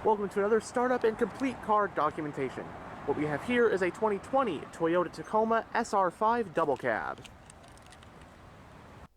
Welcome to another startup and complete car documentation. What we have here is a 2020 Toyota Tacoma SR5 double cab.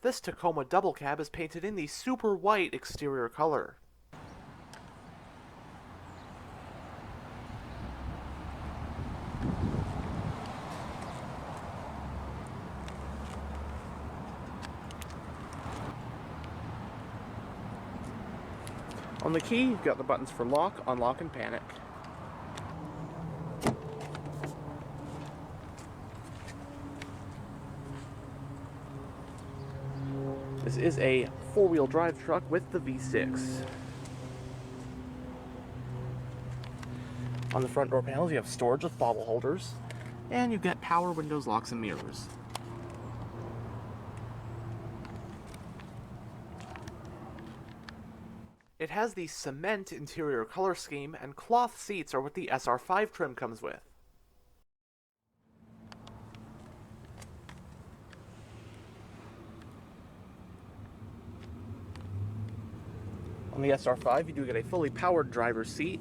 This Tacoma double cab is painted in the super white exterior color. On the key, you've got the buttons for lock, unlock, and panic. This is a four-wheel drive truck with the V6. On the front door panels, you have storage with bottle holders, and you've got power windows, locks, and mirrors. It has the cement interior color scheme, and cloth seats are what the SR5 trim comes with. On the SR5, you do get a fully powered driver's seat.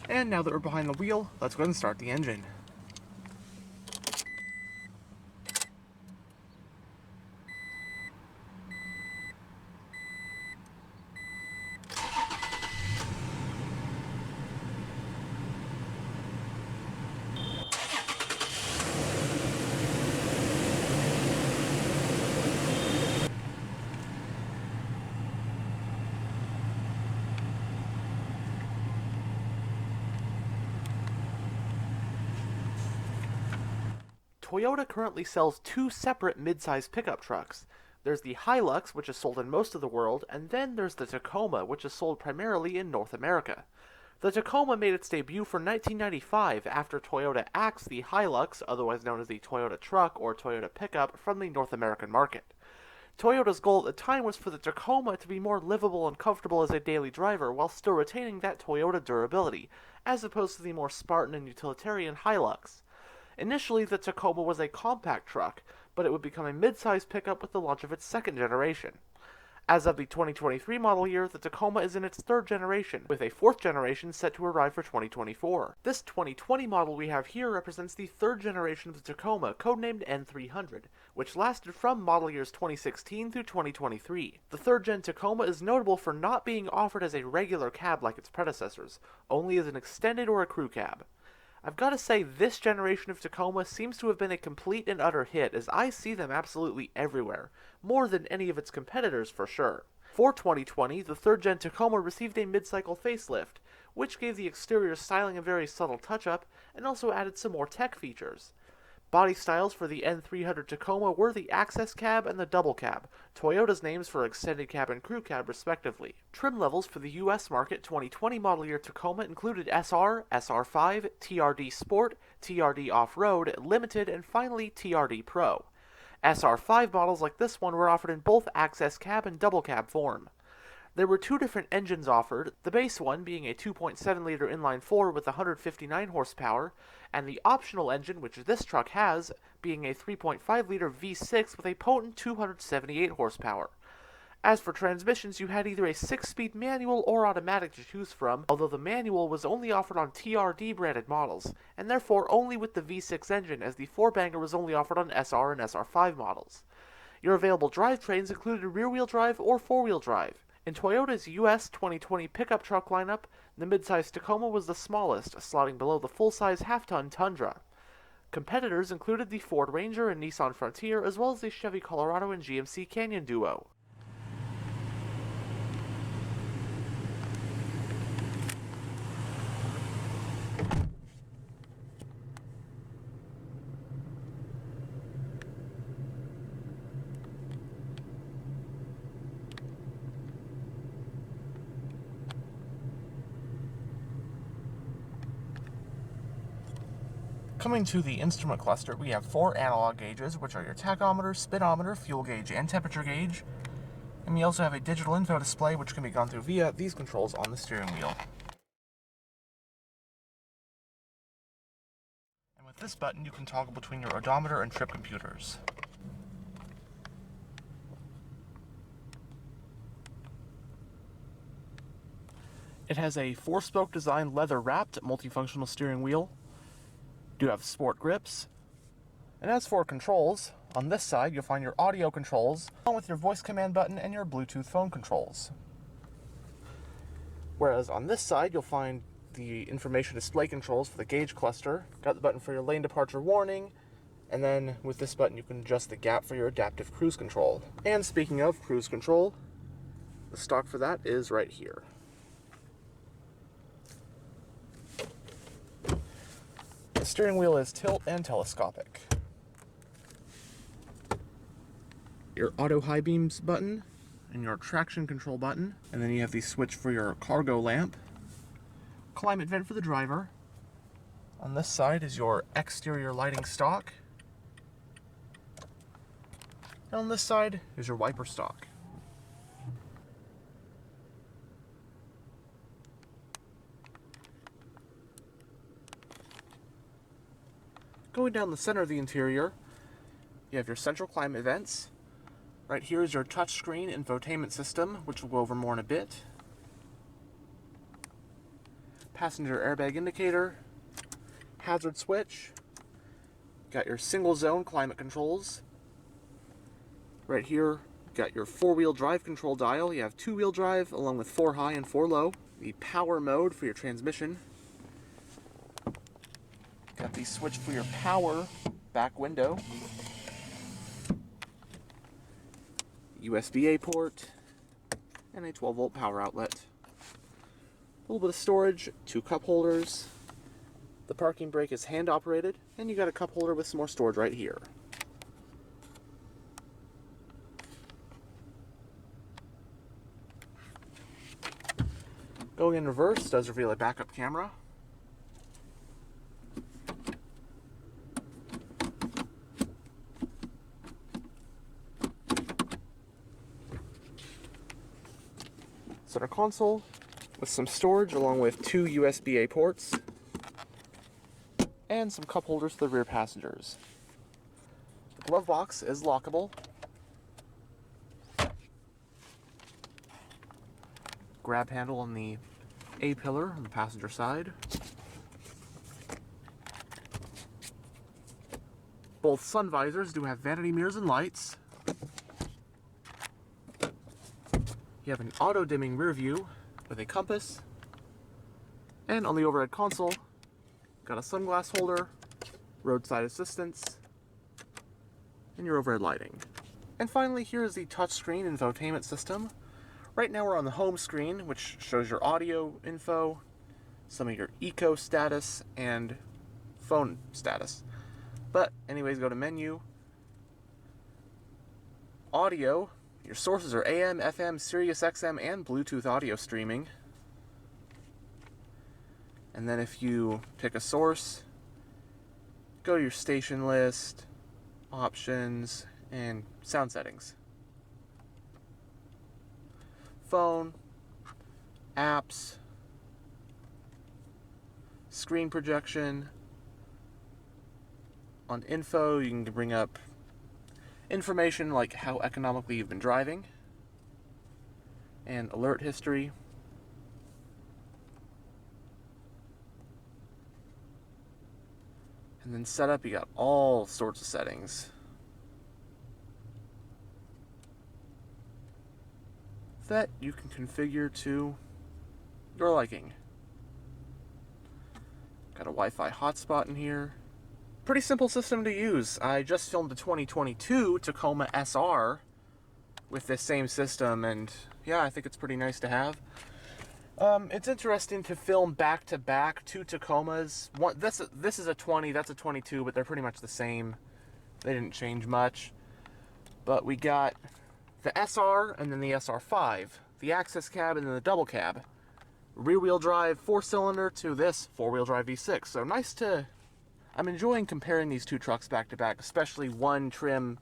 And now that we're behind the wheel, let's go ahead and start the engine. Toyota currently sells two separate midsize pickup trucks. There's the Hilux, which is sold in most of the world, and then there's the Tacoma, which is sold primarily in North America. The Tacoma made its debut for 1995 after Toyota axed the Hilux, otherwise known as the Toyota truck or Toyota pickup, from the North American market. Toyota's goal at the time was for the Tacoma to be more livable and comfortable as a daily driver while still retaining that Toyota durability, as opposed to the more Spartan and utilitarian Hilux. Initially, the Tacoma was a compact truck, but it would become a mid-size pickup with the launch of its second generation. As of the 2023 model year, the Tacoma is in its third generation, with a fourth generation set to arrive for 2024. This 2020 model we have here represents the third generation of the Tacoma, codenamed N300, which lasted from model years 2016 through 2023. The third-gen Tacoma is notable for not being offered as a regular cab like its predecessors, only as an extended or a crew cab. I've got to say, this generation of Tacoma seems to have been a complete and utter hit, as I see them absolutely everywhere, more than any of its competitors for sure. For 2020, the third-gen Tacoma received a mid-cycle facelift, which gave the exterior styling a very subtle touch-up, and also added some more tech features. Body styles for the N300 Tacoma were the Access Cab and the Double Cab, Toyota's names for Extended Cab and Crew Cab respectively. Trim levels for the US market 2020 model year Tacoma included SR, SR5, TRD Sport, TRD Off-Road, Limited, and finally TRD Pro. SR5 models like this one were offered in both Access Cab and Double Cab form. There were two different engines offered, the base one being a 2.7-liter inline-4 with 159 horsepower, and the optional engine, which this truck has, being a 3.5-liter V6 with a potent 278 horsepower. As for transmissions, you had either a 6-speed manual or automatic to choose from, although the manual was only offered on TRD-branded models, and therefore only with the V6 engine, as the 4-banger was only offered on SR and SR5 models. Your available drivetrains included rear-wheel drive or four-wheel drive. In Toyota's US 2020 pickup truck lineup, the midsize Tacoma was the smallest, slotting below the full-size half-ton Tundra. Competitors included the Ford Ranger and Nissan Frontier, as well as the Chevy Colorado and GMC Canyon duo. Coming to the instrument cluster, we have 4 analog gauges, which are your tachometer, speedometer, fuel gauge, and temperature gauge. And we also have a digital info display, which can be gone through via these controls on the steering wheel. And with this button, you can toggle between your odometer and trip computers. It has a 4-spoke design, leather-wrapped, multifunctional steering wheel. You do have sport grips. And as for controls, on this side you'll find your audio controls, along with your voice command button and your Bluetooth phone controls. Whereas on this side you'll find the information display controls for the gauge cluster. Got the button for your lane departure warning, and then with this button you can adjust the gap for your adaptive cruise control. And speaking of cruise control, the stock for that is right here. The steering wheel is tilt and telescopic. Your auto high beams button and your traction control button, and then you have the switch for your cargo lamp, climate vent for the driver. On this side is your exterior lighting stock, and on this side is your wiper stock. Going down the center of the interior, you have your central climate vents. Right here is your touchscreen infotainment system, which we'll go over more in a bit. Passenger airbag indicator, hazard switch. Got your single zone climate controls. Right here, you've got your 4-wheel drive control dial. You have 2-wheel drive along with 4 high and 4 low. The power mode for your transmission. Got the switch for your power back window. USB-A port, and a 12-volt power outlet. A little bit of storage, 2 cup holders. The parking brake is hand operated, and you got a cup holder with some more storage right here. Going in reverse does reveal a backup camera. Center console with some storage along with 2 USB-A ports and some cup holders for the rear passengers. The glove box is lockable. Grab handle on the A-pillar on the passenger side. Both sun visors do have vanity mirrors and lights. You have an auto-dimming rear view with a compass. And on the overhead console, got a sunglass holder, roadside assistance, and your overhead lighting. And finally, here is the touchscreen infotainment system. Right now we're on the home screen, which shows your audio info, some of your eco status, and phone status. But anyways, go to menu, audio. Your sources are AM, FM, Sirius XM, and Bluetooth audio streaming. And then if you pick a source, go to your station list, options, and sound settings. Phone, apps, screen projection. On info, you can bring up information like how economically you've been driving, and alert history. And then setup, you got all sorts of settings that you can configure to your liking. Got a Wi-Fi hotspot in here. Pretty simple system to use. I just filmed the 2022 Tacoma SR with this same system, and yeah, I think it's pretty nice to have. It's interesting to film back-to-back 2 Tacomas. This is a 20, that's a 22, but they're pretty much the same. They didn't change much. But we got the SR and then the SR5, the access cab and then the double cab. Rear-wheel drive 4-cylinder to this 4-wheel drive V6. So nice to... I'm enjoying comparing these 2 trucks back to back, especially one trim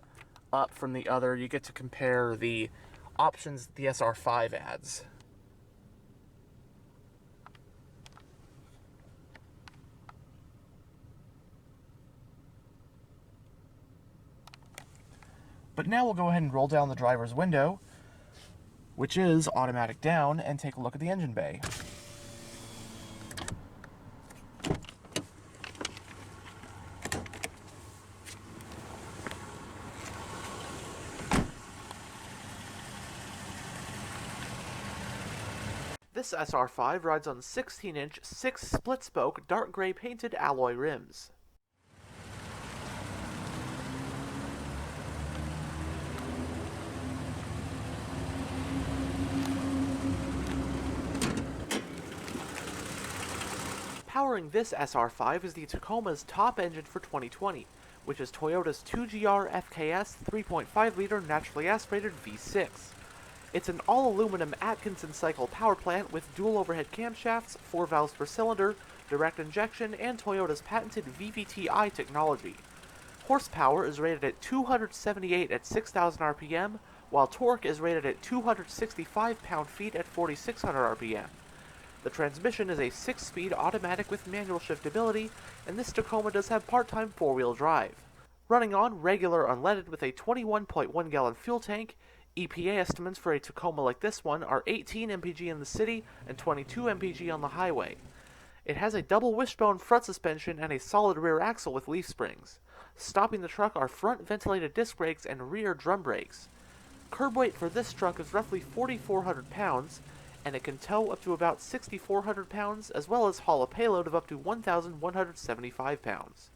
up from the other. You get to compare the options the SR5 adds. But now we'll go ahead and roll down the driver's window, which is automatic down, and take a look at the engine bay. This SR5 rides on 16-inch 6 split-spoke dark gray painted alloy rims. Powering this SR5 is the Tacoma's top engine for 2020, which is Toyota's 2GR FKS 3.5-liter naturally aspirated V6. It's an all-aluminum Atkinson cycle power plant with dual overhead camshafts, 4 valves per cylinder, direct injection, and Toyota's patented VVT-i technology. Horsepower is rated at 278 at 6,000 RPM, while torque is rated at 265 pound-feet at 4,600 RPM. The transmission is a 6-speed automatic with manual shiftability, and this Tacoma does have part-time 4-wheel drive. Running on regular unleaded with a 21.1-gallon fuel tank, EPA estimates for a Tacoma like this one are 18 mpg in the city and 22 mpg on the highway. It has a double wishbone front suspension and a solid rear axle with leaf springs. Stopping the truck are front ventilated disc brakes and rear drum brakes. Curb weight for this truck is roughly 4,400 pounds, and it can tow up to about 6,400 pounds, as well as haul a payload of up to 1,175 pounds.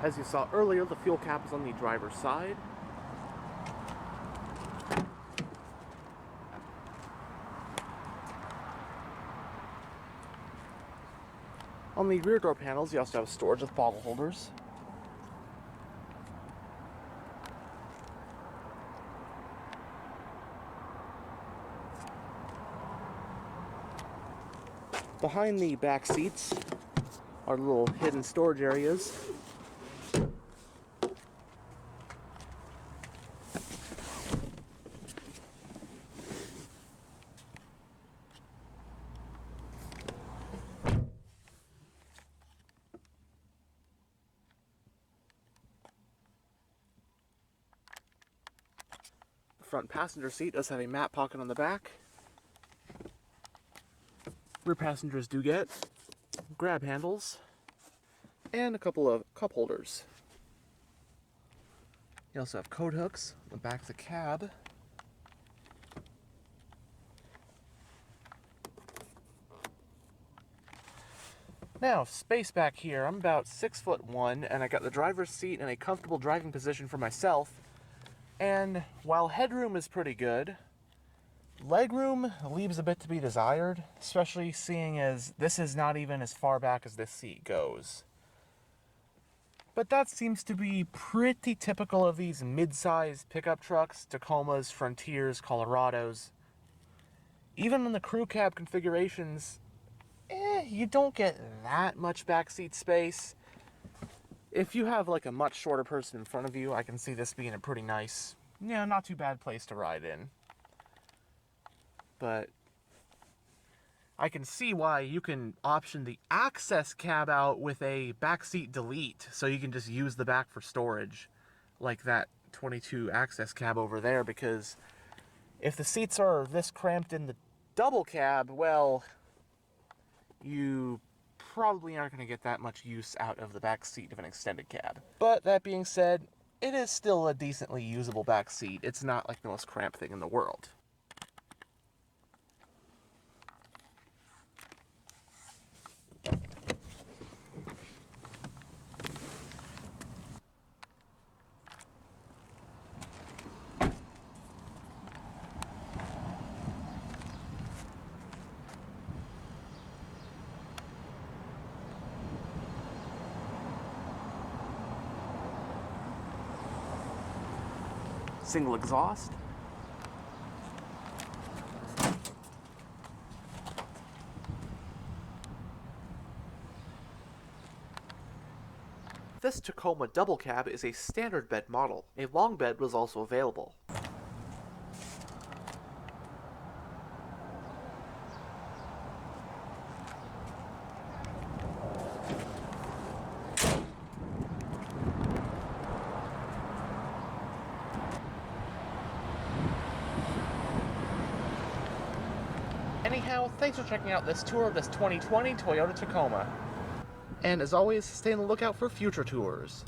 As you saw earlier, the fuel cap is on the driver's side. On the rear door panels, you also have storage with bottle holders. Behind the back seats are little hidden storage areas. The front passenger seat does have a mat pocket on the back. Rear passengers do get grab handles and a couple of cup holders. You also have coat hooks on the back of the cab. Now, space back here. I'm about 6'1", and I got the driver's seat in a comfortable driving position for myself. And while headroom is pretty good, legroom leaves a bit to be desired, especially seeing as this is not even as far back as this seat goes. But that seems to be pretty typical of these mid-size pickup trucks, Tacomas, Frontiers, Colorados. Even in the crew cab configurations, you don't get that much backseat space. If you have like a much shorter person in front of you, I can see this being a pretty nice, not too bad place to ride in. But I can see why you can option the access cab out with a backseat delete, so you can just use the back for storage, like that 22 access cab over there, because if the seats are this cramped in the double cab, well, you probably aren't going to get that much use out of the back seat of an extended cab. But that being said, it is still a decently usable back seat. It's not like the most cramped thing in the world. Single exhaust. This Tacoma double cab is a standard bed model. A long bed was also available. Anyhow, thanks for checking out this tour of this 2020 Toyota Tacoma. And as always, stay on the lookout for future tours.